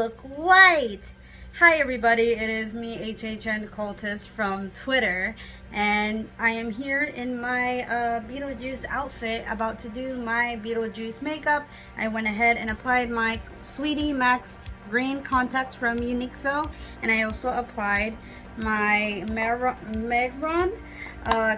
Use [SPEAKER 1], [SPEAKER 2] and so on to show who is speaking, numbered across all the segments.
[SPEAKER 1] look white. Hi everybody, it is me, HHN Cultist from Twitter, and I am here in my Beetlejuice outfit, about to do my Beetlejuice makeup. I went ahead and applied my Sweety Max green contacts from Uniqso, and I also applied my Mehron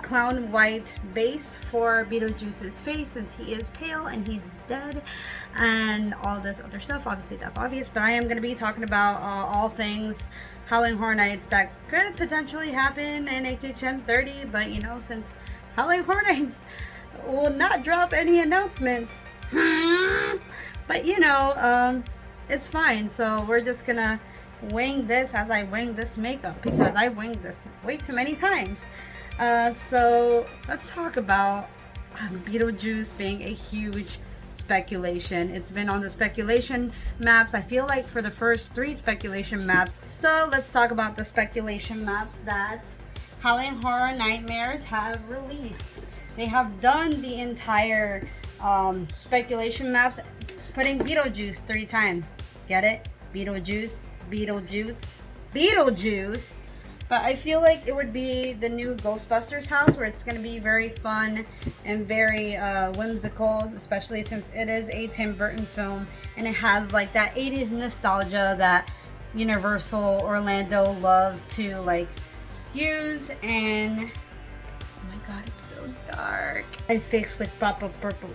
[SPEAKER 1] clown white base for Beetlejuice's face, since he is pale and he's dead, and all this other stuff. Obviously that's obvious, but I am going to be talking about all things Halloween Horror Nights that could potentially happen in HHN30, but you know, since Halloween Horror Nights will not drop any announcements, but you know, it's fine. So we're just gonna wing this as I wing this makeup, because I winged this way too many times. So let's talk about Beetlejuice being a huge speculation. It's been on the speculation maps, I feel like, for the first 3 speculation maps. So let's talk about the speculation maps that Halloween Horror Nightmares have released. They have done the entire speculation maps, putting Beetlejuice 3 times. Get it? Beetlejuice, Beetlejuice, Beetlejuice. But I feel like it would be the new Ghostbusters house, where it's going to be very fun and very whimsical, especially since it is a Tim Burton film and it has like that 80s nostalgia that Universal Orlando loves to like use. And oh my god, it's so dark. I fixed with Pop Up Purple.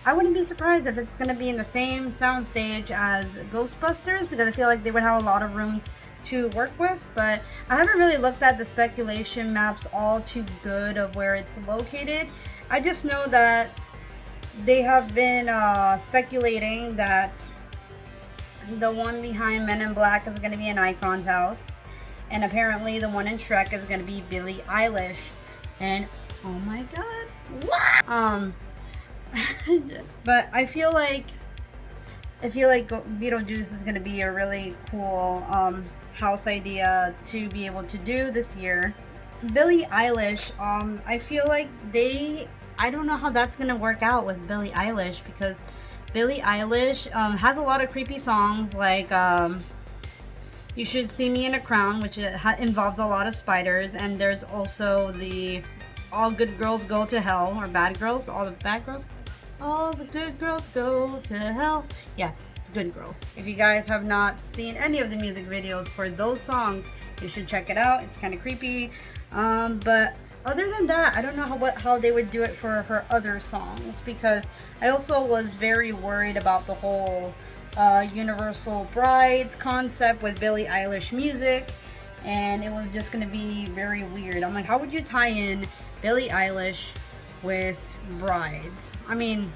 [SPEAKER 1] I wouldn't be surprised if it's going to be in the same soundstage as Ghostbusters, because I feel like they would have a lot of room to work with. But I haven't really looked at the speculation maps all too good of where it's located. I just know that they have been speculating that the one behind Men in Black is going to be an Icon's house, and apparently the one in Shrek is going to be Billie Eilish. And oh my god, what? But I feel like Beetlejuice is going to be a really cool house idea to be able to do this year. Billie Eilish, I feel like I don't know how that's going to work out with Billie Eilish, because Billie Eilish has a lot of creepy songs, like You Should See Me in a Crown, which involves a lot of spiders, and there's also the All Good Girls Go to Hell, or Bad Girls, All the Bad Girls, All the Good Girls Go to Hell. Yeah, it's Good Girls. If you guys have not seen any of the music videos for those songs, you should check it out. It's kind of creepy. But other than that, I don't know how they would do it for her other songs, because I also was very worried about the whole Universal Brides concept with Billie Eilish music, and it was just going to be very weird. I'm like, how would you tie in Billie Eilish with brides? I mean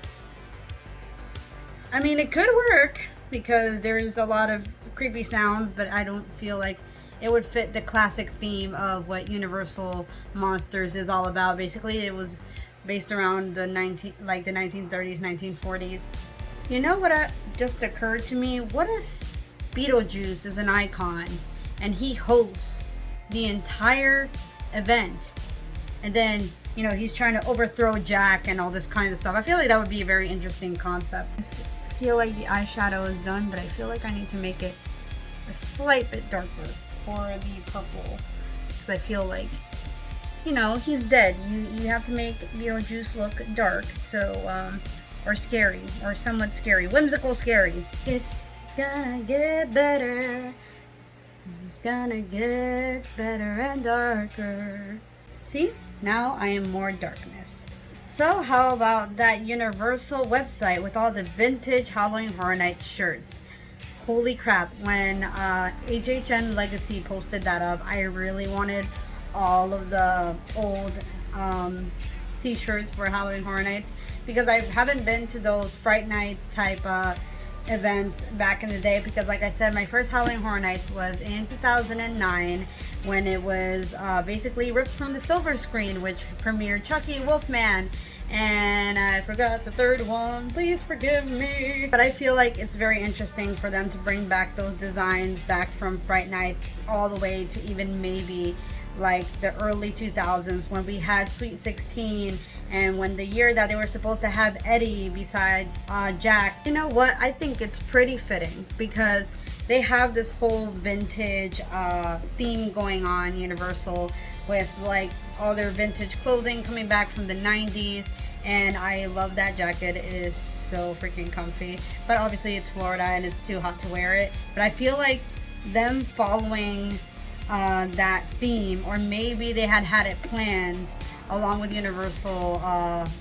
[SPEAKER 1] it could work, because there's a lot of creepy sounds, but I don't feel like it would fit the classic theme of what Universal Monsters is all about. Basically, it was based around the 1930s, 1940s. You know what just occurred to me? What if Beetlejuice is an icon and he hosts the entire event, and then, you know, he's trying to overthrow Jack and all this kind of stuff? I feel like that would be a very interesting concept. I feel like the eyeshadow is done, but I feel like I need to make it a slight bit darker for the purple, because I feel like, you know, he's dead. You have to make Beetlejuice look dark, so or scary, or somewhat scary, whimsical scary. It's gonna get better. It's gonna get better and darker. See? Now I am more darkness. So how about that Universal website with all the vintage Halloween Horror Nights shirts? Holy crap, when HHN Legacy posted that up, I really wanted all of the old t-shirts for Halloween Horror Nights, because I haven't been to those Fright Nights type events back in the day, because like I said, my first Halloween Horror Nights was in 2009, when it was basically ripped from the silver screen, which premiered Chucky, Wolfman, and I forgot the third one, please forgive me. But I feel like it's very interesting for them to bring back those designs back from Fright Nights all the way to even maybe like the early 2000s, when we had Sweet 16, and when the year that they were supposed to have Eddie besides Jack. You know what, I think it's pretty fitting, because they have this whole vintage theme going on, Universal, with like all their vintage clothing coming back from the 90s. And I love that jacket. It is so freaking comfy. But obviously it's Florida and it's too hot to wear it. But I feel like them following that theme, or maybe they had it planned along with Universal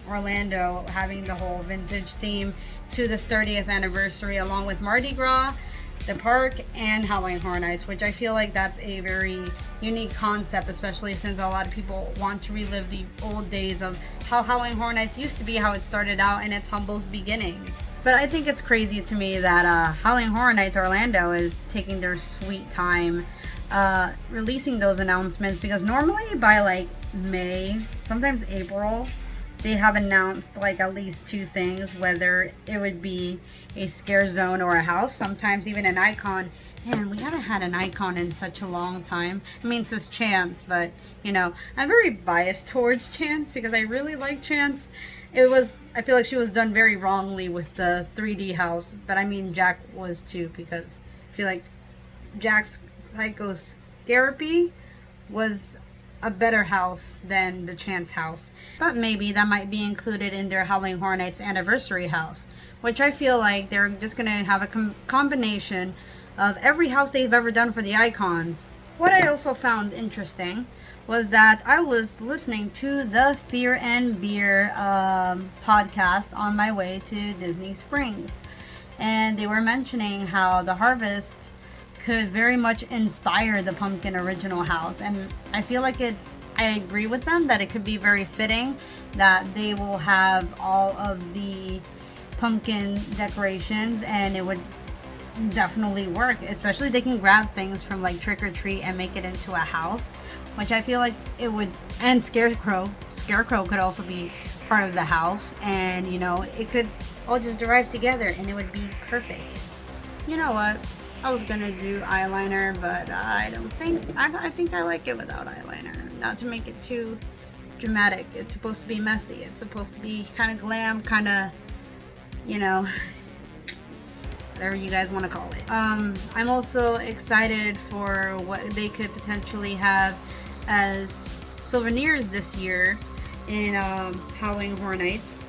[SPEAKER 1] Orlando having the whole vintage theme to this 30th anniversary, along with Mardi Gras, the park, and Halloween Horror Nights, which I feel like that's a very unique concept, especially since a lot of people want to relive the old days of how Halloween Horror Nights used to be, how it started out in its humble beginnings. But I think it's crazy to me that Halloween Horror Nights Orlando is taking their sweet time releasing those announcements, because normally by like May, sometimes April, they have announced like at least 2 things, whether it would be a scare zone or a house, sometimes even an icon. Man, we haven't had an icon in such a long time. I mean, since Chance, but you know, I'm very biased towards Chance because I really like Chance. I feel like she was done very wrongly with the 3D house, but I mean, Jack was too, because I feel like Jack's Psychotherapy was a better house than the Chance house. But maybe that might be included in their Halloween Horror Nights anniversary house, which I feel like they're just going to have a combination of every house they've ever done for the icons. What I also found interesting was that I was listening to the Fear and Beer podcast on my way to Disney Springs, and they were mentioning how the Harvest could very much inspire the pumpkin original house, and I feel like I agree with them that it could be very fitting that they will have all of the pumpkin decorations, and it would definitely work, especially they can grab things from like Trick or Treat and make it into a house, which I feel like it would. And Scarecrow could also be part of the house, and you know, it could all just derive together and it would be perfect. You know what, I was gonna do eyeliner, but I think I like it without eyeliner. Not to make it too dramatic. It's supposed to be messy. It's supposed to be kind of glam, kind of, you know, whatever you guys want to call it. I'm also excited for what they could potentially have as souvenirs this year in Halloween Horror Nights,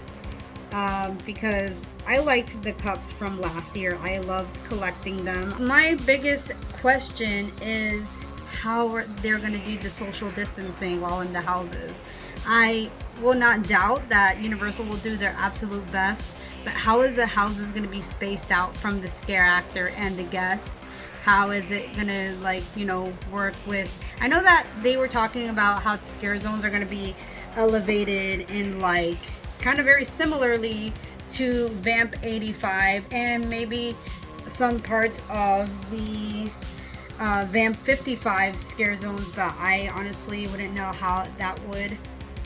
[SPEAKER 1] because I liked the cups from last year. I loved collecting them. My biggest question is how they're going to do the social distancing while in the houses. I will not doubt that Universal will do their absolute best, but how are the houses going to be spaced out from the scare actor and the guest? How is it going to, like, you know, work with... I know that they were talking about how the scare zones are going to be elevated in, like, kind of very similarly to Vamp 85 and maybe some parts of the Vamp 55 scare zones, but I honestly wouldn't know how that would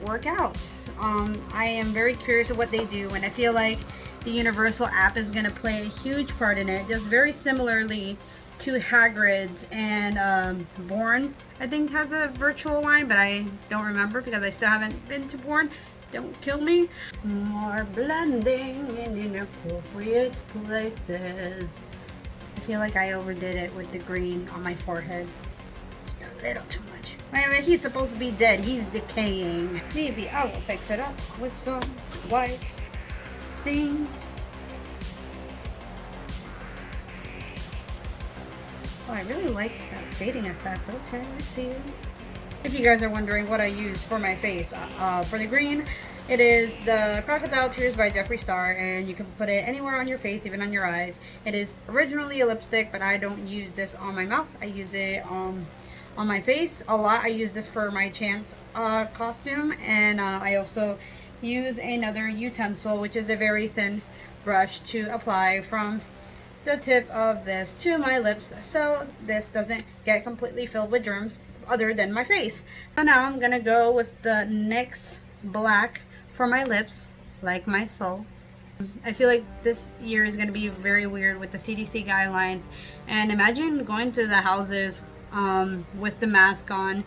[SPEAKER 1] work out. I am very curious of what they do, and I feel like the Universal app is going to play a huge part in it, just very similarly to Hagrid's, and Bourne I think has a virtual line, but I don't remember because I still haven't been to Bourne. Don't kill me. More blending in inappropriate places. I feel like I overdid it with the green on my forehead. Just a little too much. Wait, he's supposed to be dead. He's decaying. Maybe I will fix it up with some white things. Oh, I really like that fading effect. Okay, I see it. If you guys are wondering what I use for my face, for the green, it is the Crocodile Tears by Jeffree Star, and you can put it anywhere on your face, even on your eyes. It is originally a lipstick, but I don't use this on my mouth. I use it on my face a lot. I use this for my Chance costume, and I also use another utensil, which is a very thin brush, to apply from the tip of this to my lips, so this doesn't get completely filled with germs other than my face. So now I'm gonna go with the NYX black for my lips, like my soul. I feel like this year is gonna be very weird with the CDC guidelines, and imagine going to the houses with the mask on.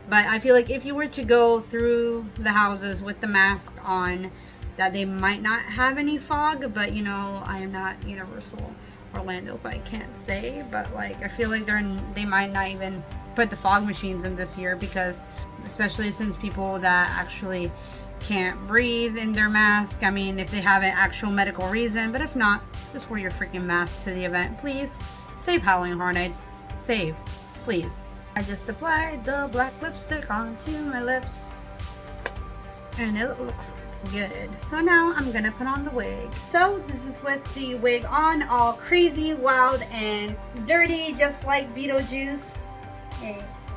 [SPEAKER 1] But I feel like if you were to go through the houses with the mask on, that they might not have any fog, but you know, I am not Universal. Orlando, but I can't say. But like, I feel like they might not even put the fog machines in this year, because especially since people that actually can't breathe in their mask, I mean, if they have an actual medical reason, but if not, just wear your freaking mask to the event, please. Save Halloween Horror Nights. Save, please. I just applied the black lipstick onto my lips, and it looks good. So now I'm gonna put on the wig. So this is with the wig on, all crazy, wild, and dirty, just like Beetlejuice.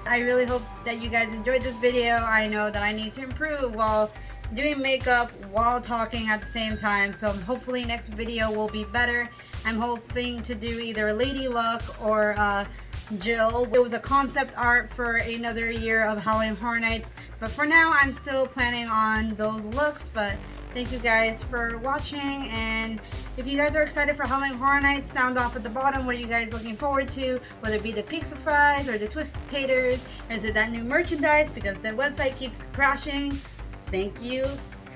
[SPEAKER 1] I really hope that you guys enjoyed this video. I know that I need to improve while doing makeup while talking at the same time, so hopefully next video will be better. I'm hoping to do either a lady look or Jill. It was a concept art for another year of Halloween Horror Nights, but for now I'm still planning on those looks. But thank you guys for watching, and if you guys are excited for Halloween Horror Nights, sound off at the bottom. What are you guys looking forward to? Whether it be the pizza fries or the twisted taters, or is it that new merchandise because the website keeps crashing? Thank you,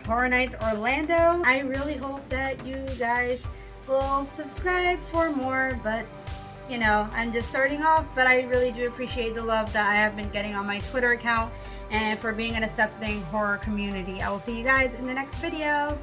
[SPEAKER 1] Horror Nights Orlando. I really hope that you guys will subscribe for more, but you know, I'm just starting off, but I really do appreciate the love that I have been getting on my Twitter account and for being an accepting horror community. I will see you guys in the next video.